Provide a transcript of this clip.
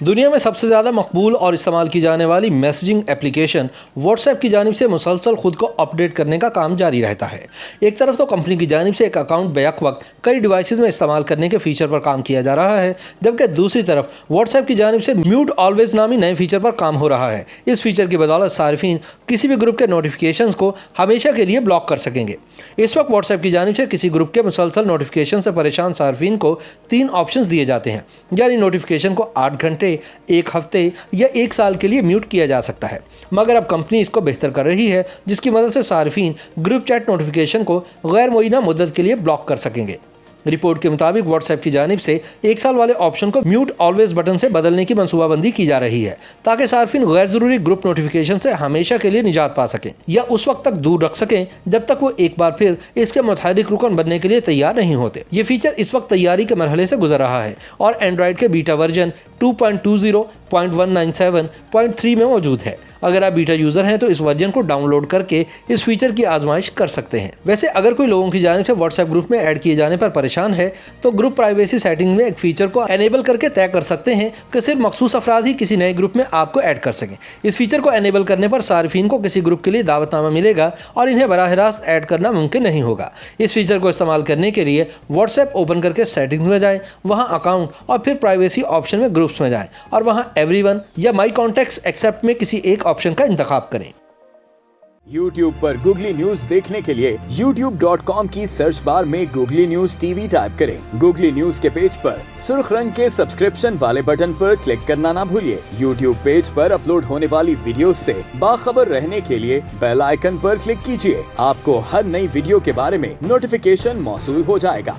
दुनिया में सबसे ज़्यादा मकबूल और इस्तेमाल की जाने वाली मैसेजिंग एप्लीकेशन व्हाट्सएप की जानिब से मुसलसल खुद को अपडेट करने का काम जारी रहता है। एक तरफ तो कंपनी की जानिब से एक अकाउंट बैक वक्त कई डिवाइसेस में इस्तेमाल करने के फीचर पर काम किया जा रहा है, जबकि दूसरी तरफ व्हाट्सएप की जानिब से म्यूट ऑलवेज नामी नए फीचर पर काम हो रहा है। इस फीचर की बदौलत सार्फिन किसी भी ग्रुप के नोटिफिकेशंस को हमेशा के लिए ब्लॉक कर सकेंगे। इस वक्त व्हाट्सएप की जानिब से किसी ग्रुप के मुसलसल नोटिफिकेशन से परेशान सार्फिन को 3 ऑप्शंस दिए जाते हैं, यानी नोटिफिकेशन को 8 घंटे, 1 हफ्ते या 1 साल के लिए म्यूट किया जा सकता है। मगर अब कंपनी इसको बेहतर कर रही है, जिसकी मदद से सार्फिन ग्रुप चैट नोटिफिकेशन को गैर मुअय्यना मुद्दत के लिए ब्लॉक कर सकेंगे। रिपोर्ट के मुताबिक व्हाट्सएप की जानिब से 1 साल वाले ऑप्शन को म्यूट ऑलवेज बटन से बदलने की मनसूबाबंदी की जा रही है, ताकि सार्फिन गैर जरूरी ग्रुप नोटिफिकेशन से हमेशा के लिए निजात पा सकें या उस वक्त तक दूर रख सकें जब तक वो एक बार फिर इसके मुतहरिक रुकन बनने के लिए तैयार नहीं होते। ये फीचर इस वक्त तैयारी के मरहले से गुजर रहा है और एंड्रॉइड के बीटा वर्जन 2.20.197.3 में मौजूद है। अगर आप बीटा यूज़र हैं तो इस वर्जन को डाउनलोड करके इस फीचर की आजमाइश कर सकते हैं। वैसे अगर कोई लोगों की जानिब से व्हाट्सएप ग्रुप में ऐड किए जाने पर परेशान है तो ग्रुप प्राइवेसी सेटिंग में एक फीचर को एनेबल करके तय कर सकते हैं कि सिर्फ मखसूस अफराद ही किसी नए ग्रुप में आपको ऐड कर सकें। इस फीचर को एनेबल करने पर सार्फिन को किसी ग्रुप के लिए दावतनामा मिलेगा और इन्हें बराह रास्त ऐड करना मुमकिन नहीं होगा। इस फीचर को इस्तेमाल करने के लिए व्हाट्सएप ओपन करके सेटिंग्स में जाएँ, वहाँ अकाउंट और फिर प्राइवेसी ऑप्शन में ग्रुप्स में जाएँ और वहाँ एवरीवन या माई कॉन्टैक्ट्स एक्सेप्ट में किसी एक ऑप्शन का इंतखाब करें। YouTube पर Googly न्यूज देखने के लिए youtube.com की सर्च बार में Googly न्यूज टीवी टाइप करें। Googly न्यूज के पेज पर सुर्ख रंग के सब्सक्रिप्शन वाले बटन पर क्लिक करना ना भूलिए। YouTube पेज पर अपलोड होने वाली वीडियोस से बाखबर रहने के लिए बेल आइकन पर क्लिक कीजिए। आपको हर नई वीडियो के बारे में नोटिफिकेशन मौसूल हो जाएगा।